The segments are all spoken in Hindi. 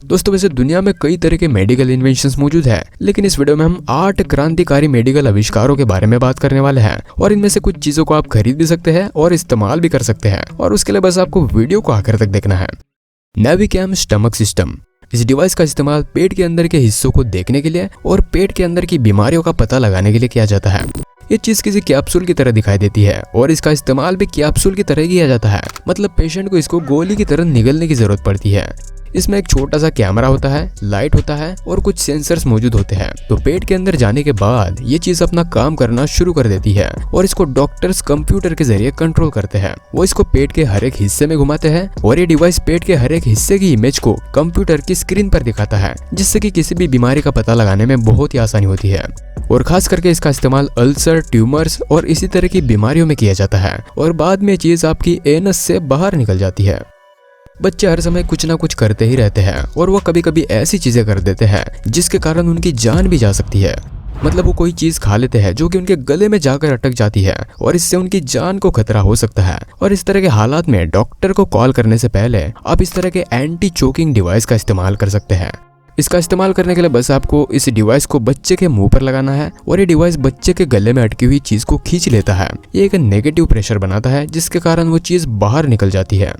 दोस्तों वैसे दुनिया में कई तरह के मेडिकल इन्वेंशंस मौजूद हैं, लेकिन इस वीडियो में हम 8 क्रांतिकारी मेडिकल आविष्कारों के बारे में बात करने वाले हैं और इनमें से कुछ चीजों को आप खरीद भी सकते हैं और इस्तेमाल भी कर सकते हैं और उसके लिए बस आपको वीडियो को आखिर तक देखना है। नेविकैम स्टमक सिस्टम। इस डिवाइस का इस्तेमाल पेट के अंदर के हिस्सों को देखने के लिए और पेट के अंदर की बीमारियों का पता लगाने के लिए किया जाता है। ये चीज किसी कैप्सूल की तरह दिखाई देती है और इसका इस्तेमाल भी कैप्सूल की तरह किया जाता है, मतलब पेशेंट को इसको गोली की तरह निगलने की जरूरत पड़ती है। इसमें एक छोटा सा कैमरा होता है, लाइट होता है और कुछ सेंसर्स मौजूद होते हैं। तो पेट के अंदर जाने के बाद ये चीज अपना काम करना शुरू कर देती है और इसको डॉक्टर्स कंप्यूटर के जरिए कंट्रोल करते हैं। वो इसको पेट के हर एक हिस्से में घुमाते हैं और ये डिवाइस पेट के हर एक हिस्से की इमेज को कंप्यूटर की स्क्रीन पर दिखाता है, जिससे कि किसी भी बीमारी का पता लगाने में बहुत ही आसानी होती है। और खास करके इसका इस्तेमाल अल्सर, ट्यूमर्स और इसी तरह की बीमारियों में किया जाता है और बाद में चीज आपकी एनस से बाहर निकल जाती है। बच्चे हर समय कुछ ना कुछ करते ही रहते हैं और वो कभी कभी ऐसी चीजें कर देते हैं जिसके कारण उनकी जान भी जा सकती है। मतलब वो कोई चीज खा लेते हैं जो कि उनके गले में जाकर अटक जाती है और इससे उनकी जान को खतरा हो सकता है। और इस तरह के हालात में डॉक्टर को कॉल करने से पहले आप इस तरह के एंटी चोकिंग डिवाइस का इस्तेमाल कर सकते हैं। इसका इस्तेमाल करने के लिए बस आपको इस डिवाइस को बच्चे के मुंह पर लगाना है और ये डिवाइस बच्चे के गले में अटकी हुई चीज को खींच लेता है। ये एक नेगेटिव प्रेशर बनाता है जिसके कारण वो चीज बाहर निकल जाती है।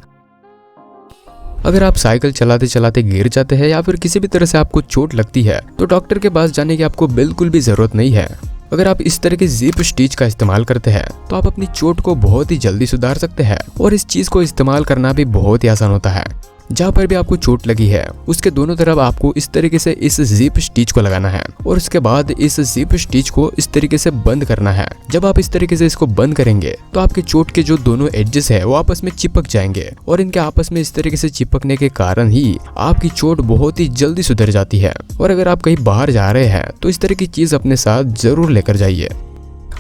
अगर आप साइकिल चलाते चलाते गिर जाते हैं या फिर किसी भी तरह से आपको चोट लगती है तो डॉक्टर के पास जाने की आपको बिल्कुल भी जरूरत नहीं है। अगर आप इस तरह के जिप स्टिच का इस्तेमाल करते हैं तो आप अपनी चोट को बहुत ही जल्दी सुधार सकते हैं और इस चीज को इस्तेमाल करना भी बहुत ही आसान होता है। जहाँ पर भी आपको चोट लगी है उसके दोनों तरफ आपको इस तरीके से इस जिप स्टिच को लगाना है और उसके बाद इस जिप स्टिच को इस तरीके से बंद करना है। जब आप इस तरीके से इसको बंद करेंगे तो आपके चोट के जो दोनों एजेस है वो आपस में चिपक जाएंगे और इनके आपस में इस तरीके से चिपकने के कारण ही आपकी चोट बहुत ही जल्दी सुधर जाती है। और अगर आप कहीं बाहर जा रहे हैं तो इस तरह की चीज अपने साथ जरूर लेकर जाइए।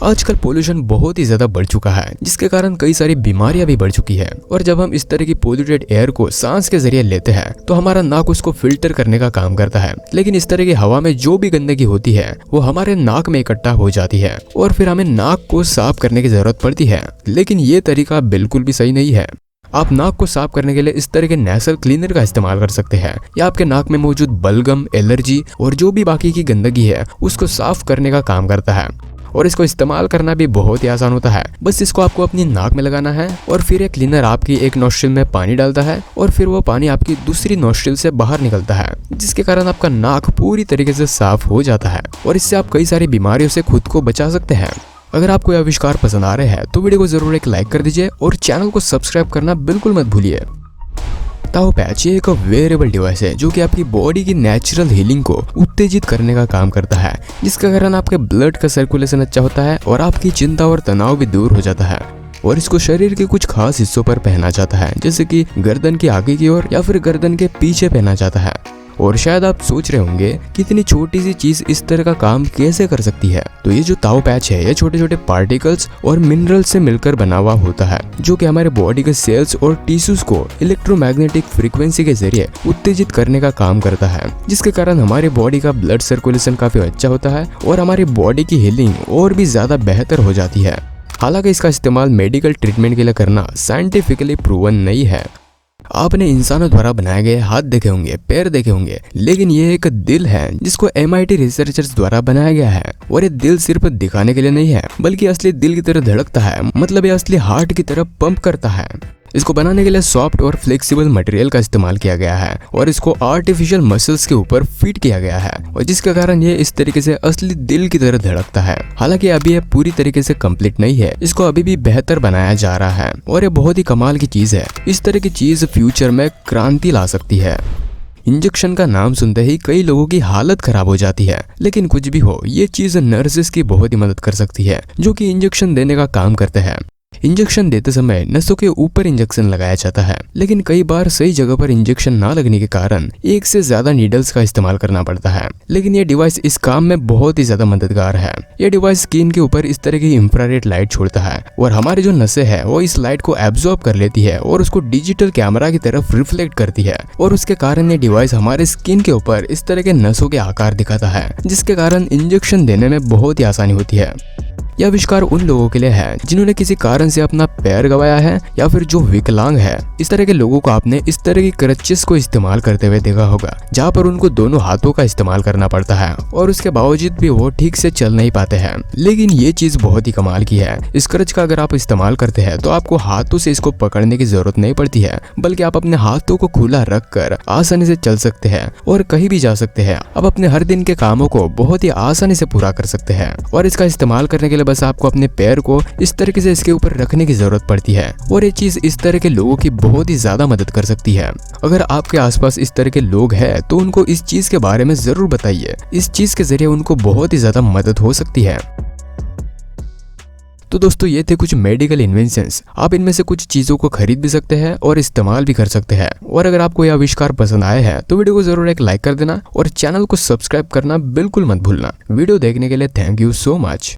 आजकल पोल्यूशन बहुत ही ज्यादा बढ़ चुका है जिसके कारण कई सारी बीमारियां भी बढ़ चुकी है और जब हम इस तरह की पोल्यूटेड एयर को सांस के जरिए लेते हैं तो हमारा नाक उसको फिल्टर करने का काम करता है। लेकिन इस तरह की हवा में जो भी गंदगी होती है वो हमारे नाक में इकट्ठा हो जाती है और फिर हमें नाक को साफ करने की जरूरत पड़ती है। लेकिन ये तरीका बिल्कुल भी सही नहीं है। आप नाक को साफ करने के लिए इस तरह के नेसल क्लीनर का इस्तेमाल कर सकते हैं या आपके नाक में मौजूद बलगम, एलर्जी और जो भी बाकी की गंदगी है उसको साफ करने का काम करता है और इसको इस्तेमाल करना भी बहुत ही आसान होता है। बस इसको आपको अपनी नाक में लगाना है और फिर एक क्लीनर आपकी एक नोस्ट्रिल में पानी डालता है और फिर वो पानी आपकी दूसरी नोस्ट्रिल से बाहर निकलता है, जिसके कारण आपका नाक पूरी तरीके से साफ हो जाता है और इससे आप कई सारी बीमारियों से खुद को बचा सकते हैं। अगर आपको ये आविष्कार पसंद आ रहे हैं तो वीडियो को जरूर एक लाइक कर दीजिए और चैनल को सब्सक्राइब करना बिल्कुल मत भूलिए। ताओ पैच ये एक वेयरेबल डिवाइस है जो कि आपकी बॉडी की नेचुरल हीलिंग को उत्तेजित करने का काम करता है, जिसके कारण आपके ब्लड का सर्कुलेशन अच्छा होता है और आपकी चिंता और तनाव भी दूर हो जाता है। और इसको शरीर के कुछ खास हिस्सों पर पहना जाता है, जैसे कि गर्दन की आगे की ओर या फिर गर्दन के पीछे पहना जाता है। और शायद आप सोच रहे होंगे कि इतनी छोटी सी चीज इस तरह का काम कैसे कर सकती है। तो ये जो ताओ पैच है ये छोटे छोटे पार्टिकल्स और मिनरल्स से मिलकर बना हुआ होता है जो कि हमारे बॉडी के सेल्स और टिश्यूज को इलेक्ट्रोमैग्नेटिक फ्रीक्वेंसी के जरिए उत्तेजित करने का काम करता है, जिसके कारण हमारी बॉडी का ब्लड सर्कुलेशन काफी अच्छा होता है और हमारी बॉडी की हीलिंग और भी ज्यादा बेहतर हो जाती है। हालांकि इसका इस्तेमाल मेडिकल ट्रीटमेंट के लिए करना साइंटिफिकली प्रूवन नहीं है। आपने इंसानों द्वारा बनाए गए हाथ देखे होंगे, पैर देखे होंगे, लेकिन ये एक दिल है जिसको MIT रिसर्चर्स द्वारा बनाया गया है। और ये दिल सिर्फ दिखाने के लिए नहीं है बल्कि असली दिल की तरह धड़कता है, मतलब ये असली हार्ट की तरह पंप करता है। इसको बनाने के लिए सॉफ्ट और फ्लेक्सिबल मटेरियल का इस्तेमाल किया गया है और इसको आर्टिफिशियल मसल्स के ऊपर फिट किया गया है और जिसके कारण ये इस तरीके से असली दिल की तरह धड़कता है। हालांकि अभी ये पूरी तरीके से कंप्लीट नहीं है, इसको अभी भी बेहतर बनाया जा रहा है और ये बहुत ही कमाल की चीज है। इस तरह की चीज फ्यूचर में क्रांति ला सकती है। इंजेक्शन का नाम सुनते ही कई लोगों की हालत खराब हो जाती है, लेकिन कुछ भी हो ये चीज नर्सेस की बहुत ही मदद कर सकती है जो कि इंजेक्शन देने का काम करते हैं। इंजेक्शन देते समय नसों के ऊपर इंजेक्शन लगाया जाता है, लेकिन कई बार सही जगह पर इंजेक्शन ना लगने के कारण एक से ज्यादा नीडल्स का इस्तेमाल करना पड़ता है। लेकिन ये डिवाइस इस काम में बहुत ही ज्यादा मददगार है। ये डिवाइस स्किन के ऊपर इस तरह की इंफ्रारेड लाइट छोड़ता है और हमारी जो नसें है वो इस लाइट को एब्जॉर्ब कर लेती है और उसको डिजिटल कैमरा की तरफ रिफ्लेक्ट करती है और उसके कारण ये डिवाइस हमारे स्किन के ऊपर इस तरह के नसों के आकार दिखाता है, जिसके कारण इंजेक्शन देने में बहुत ही आसानी होती है। यह आविष्कार उन लोगों के लिए है जिन्होंने किसी कारण से अपना पैर गंवाया है या फिर जो विकलांग है। इस तरह के लोगों को आपने इस तरह की क्रचेस को इस्तेमाल करते हुए देखा होगा, जहाँ पर उनको दोनों हाथों का इस्तेमाल करना पड़ता है और उसके बावजूद भी वो ठीक से चल नहीं पाते हैं। लेकिन ये चीज बहुत ही कमाल की है। इस क्रच का अगर आप इस्तेमाल करते हैं तो आपको हाथों से इसको पकड़ने की जरूरत नहीं पड़ती है, बल्कि आप अपने हाथों को खुला रखकर आसानी से चल सकते हैं और कहीं भी जा सकते हैं। आप अपने हर दिन के कामों को बहुत ही आसानी से पूरा कर सकते हैं और इसका इस्तेमाल करने के लिए बस आपको अपने पैर को इस तरीके से इसके ऊपर रखने की जरूरत पड़ती है और ये चीज इस तरह के लोगों की बहुत ही ज्यादा मदद कर सकती है। अगर आपके आसपास इस तरह के लोग हैं तो उनको इस चीज के बारे में जरूर बताइए। इस चीज के जरिए उनको बहुत ही ज्यादा मदद हो सकती है। तो दोस्तों ये थे कुछ मेडिकल इन्वेंशंस। आप इनमें से कुछ चीजों को खरीद भी सकते हैं और इस्तेमाल भी कर सकते हैं। और अगर आपको यह आविष्कार पसंद आया है तो वीडियो को जरूर एक लाइक कर देना और चैनल को सब्सक्राइब करना बिल्कुल मत भूलना। वीडियो देखने के लिए थैंक यू सो मच।